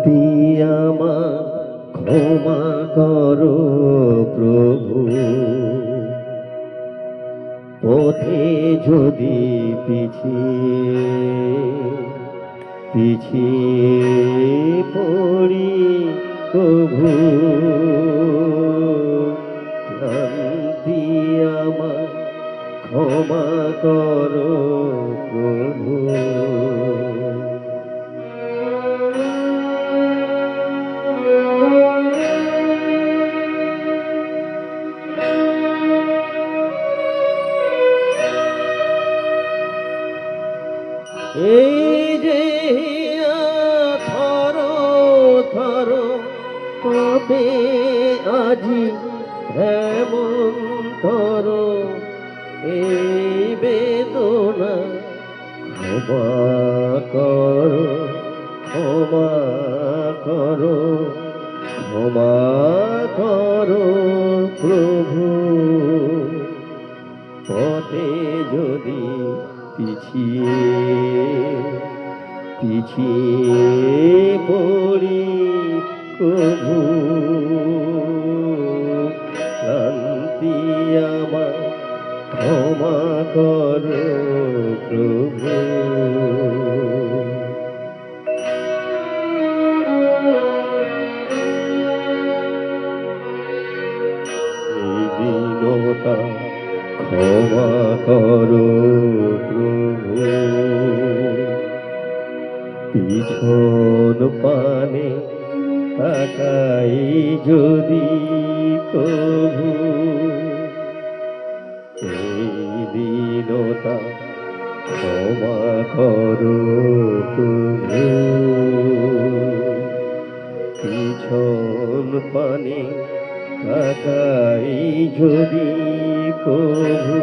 ক্লান্তি আমার ক্ষমা করো প্রভু, পথে যদি পিছিয়ে পড়ি প্রভু, ক্লান্তি আমার ক্ষমা করো প্রভু। এই যে থর থর কবে আজি এমন থর, এই বেদনা ক্ষমা করো, ক্ষমা করো, ক্ষমা করো প্রভু, পথে যদি পিছিয়ে পড়ি প্রভু, ক্লান্তি আমার ক্ষমা করো প্রভু। এই দীনতা ক্ষমা করো প্রভু, পিছন পানে তাকাই যদি কভু, এই দীনতা ক্ষমা করো প্রভু, পিছন পানে তাকাই যদি কভু,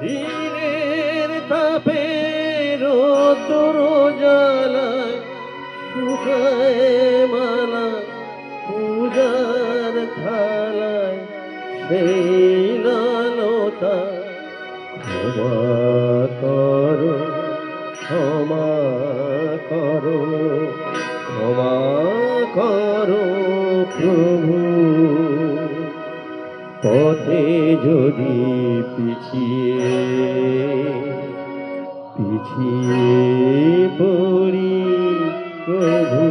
দিনের তাপে রোদ্দুর জ্বালায় শুকায় মালা পূজার থালায়, সেই লালতা ক্ষমা করো, ক্ষমা করো, ক্ষমা করো প্রভু, পথে যদি পিছিয়ে পড়ি প্রভু,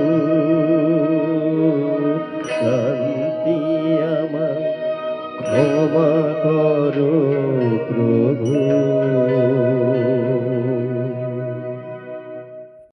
ক্লান্তি আমার ক্ষমা করো